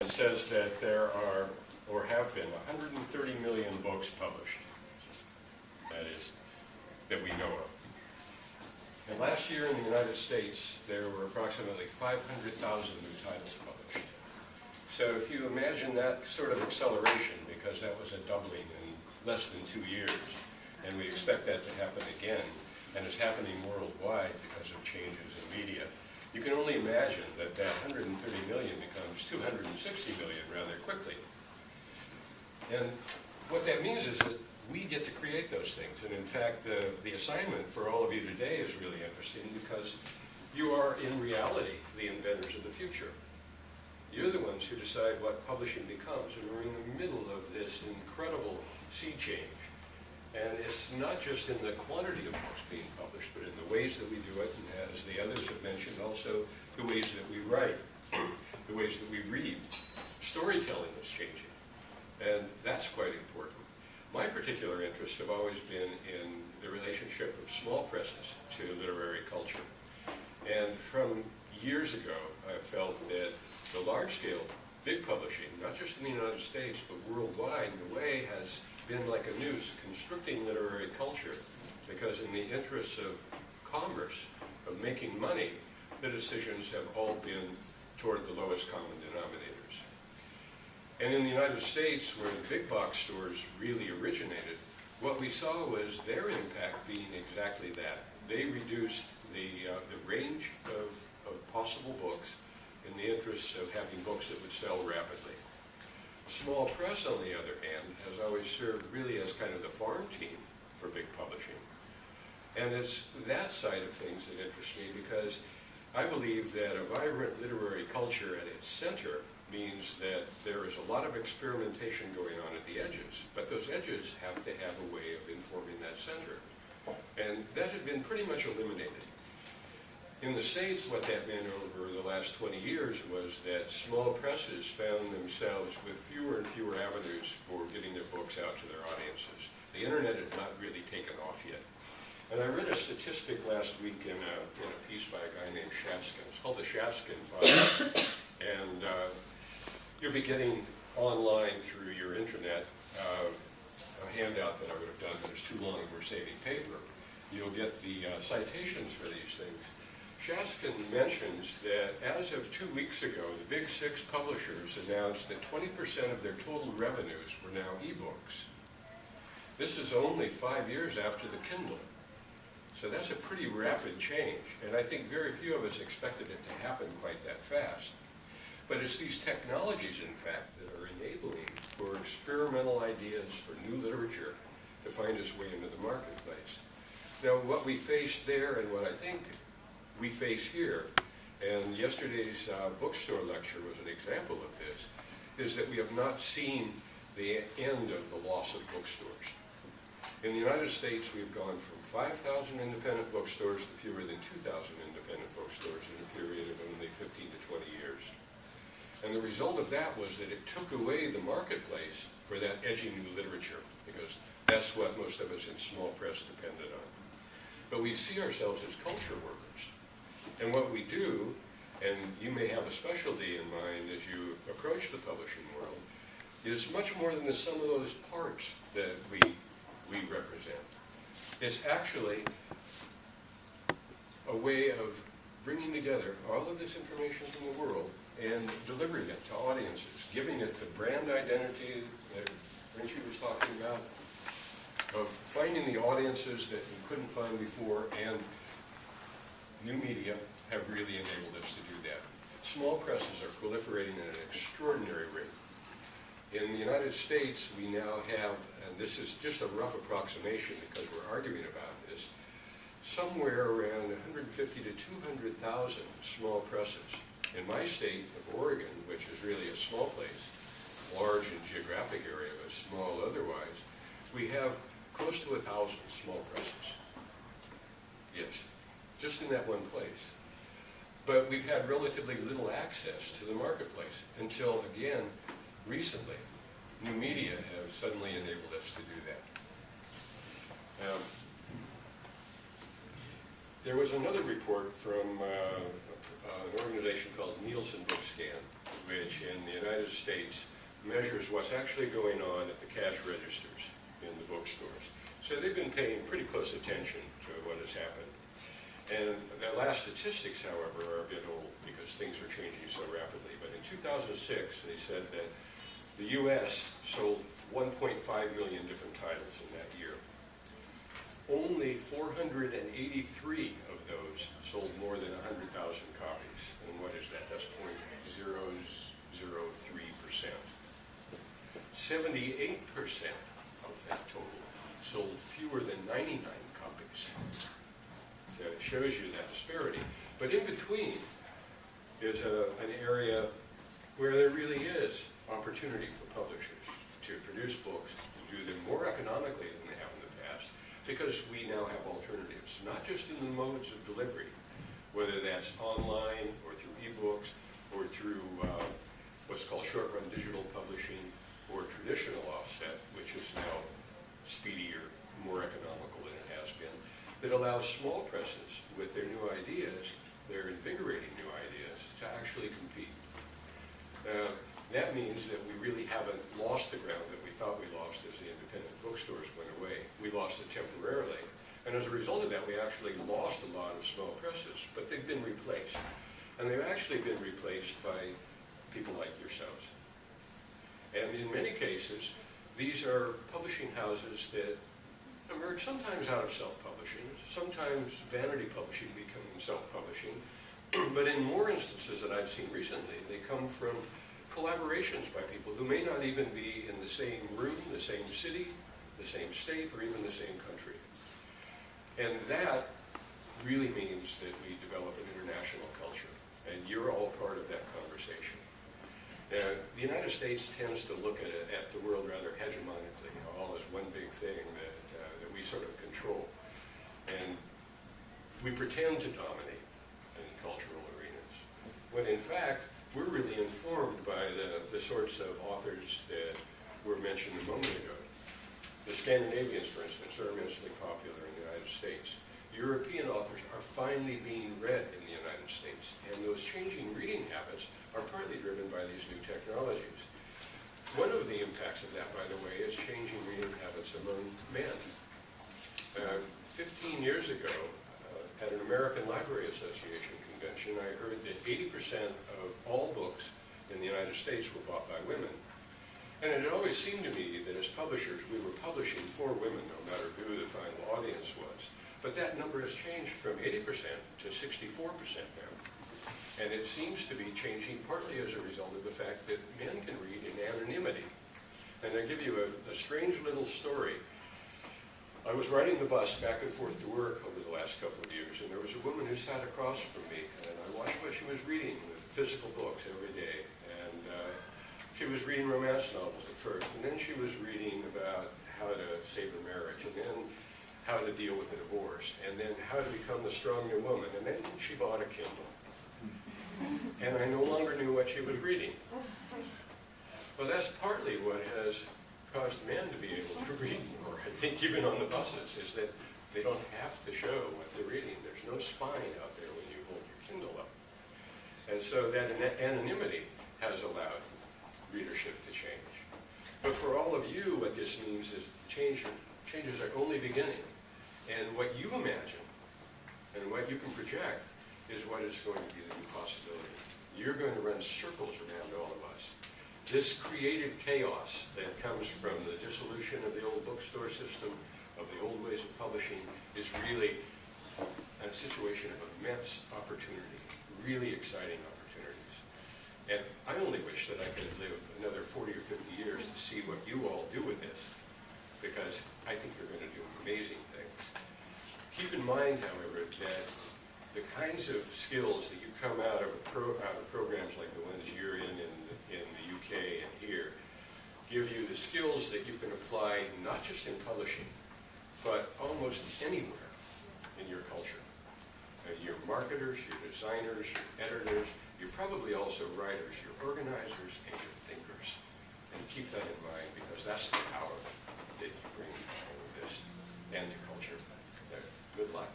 It says that there are, or have been, 130 million books published. That is, that we know of. And last year in the United States, there were approximately 500,000 new titles published. So if you imagine that sort of acceleration, because that was a doubling in less than 2 years, and we expect that to happen again, and it's happening worldwide because of changes in media, you can only imagine that that 130 million becomes 260 million rather quickly. And what that means is that we get to create those things. And in fact, the assignment for all of you today is really interesting because you are, in reality, the inventors of the future. You're the ones who decide what publishing becomes, and we're in the middle of this incredible sea change. And it's not just in the quantity of books being published, but in the ways that we do it, and as the others have mentioned, also the ways that we write, the ways that we read. Storytelling is changing, and that's quite important. My particular interests have always been in the relationship of small presses to literary culture. And from years ago, I felt that the large-scale, big publishing, not just in the United States, but worldwide, in a way has been like a noose constricting literary culture, because in the interests of commerce, of making money, the decisions have all been toward the lowest common denominators. And in the United States, where the big box stores really originated, what we saw was their impact being exactly that. They reduced the range of possible books in the interests of having books that would sell rapidly. Small press, on the other hand, has always served really as kind of the farm team for big publishing. And it's that side of things that interests me, because I believe that a vibrant literary culture at its center means that there is a lot of experimentation going on at the edges, but those edges have to have a way of informing that center. And that had been pretty much eliminated. In the States, what that meant over the last 20 years was that small presses found themselves with fewer and fewer avenues for getting their books out to their audiences. The internet had not really taken off yet. And I read a statistic last week in a piece by a guy named Shatskin. It's called the Shatskin File. And you'll be getting online through your internet a handout that I would have done, but it's too long and we're saving paper. You'll get the citations for these things. Shatskin mentions that as of 2 weeks ago, the big 6 publishers announced that 20% of their total revenues were now ebooks. This is only 5 years after the Kindle. So that's a pretty rapid change, and I think very few of us expected it to happen quite that fast. But it's these technologies, in fact, that are enabling for experimental ideas for new literature to find its way into the marketplace. Now, what we faced there and what I think we face here, and yesterday's bookstore lecture was an example of this, is that we have not seen the end of the loss of bookstores. In the United States, we've gone from 5,000 independent bookstores to fewer than 2,000 independent bookstores in a period of only 15 to 20 years. And the result of that was that it took away the marketplace for that edgy new literature, because that's what most of us in small press depended on. But we see ourselves as culture workers. And what we do, and you may have a specialty in mind as you approach the publishing world, is much more than the sum of those parts that we represent. It's actually a way of bringing together all of this information from the world and delivering it to audiences, giving it the brand identity that Richie was talking about, of finding the audiences that we couldn't find before, and new media have really enabled us to do that. Small presses are proliferating at an extraordinary rate. In the United States, we now have, and this is just a rough approximation because we're arguing about this, somewhere around 150 to 200,000 small presses. In my state of Oregon, which is really a small place, large in geographic area but small otherwise, we have close to 1,000 small presses. Yes, just in that one place. But we've had relatively little access to the marketplace until, again, recently, new media have suddenly enabled us to do that. There was another report from an organization called Nielsen Bookscan which in the United States measures what's actually going on at the cash registers in the bookstores. So they've been paying pretty close attention to what has happened. And the last statistics, however, are a bit old because things are changing so rapidly. But in 2006, they said that the U.S. sold 1.5 million different titles in that year. Only 483 of those sold more than 100,000 copies. And what is that? That's 0.003%. 78% of that total sold fewer than 99 copies. So it shows you that disparity. But in between is an area where there really is opportunity for publishers to produce books, to do them more economically than they have in the past, because we now have alternatives, not just in the modes of delivery, whether that's online or through ebooks or through what's called short-run digital publishing or traditional offset, which is now speedier, more economical than it has been, that allows small presses with their new ideas, their invigorating new ideas, to actually compete. That means that we really haven't lost the ground that we thought we lost as the independent bookstores went away. We lost it temporarily. And as a result of that, we actually lost a lot of small presses, but they've been replaced. And they've actually been replaced by people like yourselves. And in many cases, these are publishing houses that emerge sometimes out of self-publishing, sometimes vanity publishing becoming self-publishing, but in more instances that I've seen recently, they come from collaborations by people who may not even be in the same room, the same city, the same state, or even the same country. And that really means that we develop an international culture, and you're all part of that conversation. The United States tends to look at the world rather hegemonically, all as one big thing that we sort of control. And we pretend to dominate in cultural arenas, when in fact, we're really informed by the sorts of authors that were mentioned a moment ago. The Scandinavians, for instance, are immensely popular in the United States. European authors are finally being read in the United States, and those changing reading habits are partly driven by these new technologies. One of the impacts of that, by the way, is changing reading habits among men. 15 years ago, at an American Library Association convention, I heard that 80% of all books in the United States were bought by women. And it had always seemed to me that as publishers, we were publishing for women, no matter who the final audience was. But that number has changed from 80% to 64% now. And it seems to be changing partly as a result of the fact that men can read in anonymity. And I'll give you a strange little story. I was riding the bus back and forth to work over the last couple of years, and there was a woman who sat across from me, and I watched what she was reading with physical books every day. And she was reading romance novels at first, and then she was reading about how to save a marriage, and then how to deal with a divorce, and then how to become the strong new woman, and then she bought a Kindle. And I no longer knew what she was reading. Well, that's partly what has caused men to be able to read more, I think, even on the buses, is that they don't have to show what they're reading. There's no spine out there when you hold your Kindle up. And so that anonymity has allowed readership to change. But for all of you, what this means is changes are only beginning. And what you imagine and what you can project is what is going to be the new possibility. You're going to run circles around all of us. This creative chaos that comes from the dissolution of the old bookstore system, of the old ways of publishing, is really a situation of immense opportunity, really exciting opportunities. And I only wish that I could live another 40 or 50 years to see what you all do with this, because I think you're going to do amazing things. Keep in mind, however, that the kinds of skills that you come out of programs like the ones you're in the UK and here give you the skills that you can apply not just in publishing, but almost anywhere in your culture. You're marketers, you're designers, you're editors, you're probably also writers, you're organizers, and you're thinkers. And keep that in mind, because that's the power that you bring to all of this and to culture. Good luck.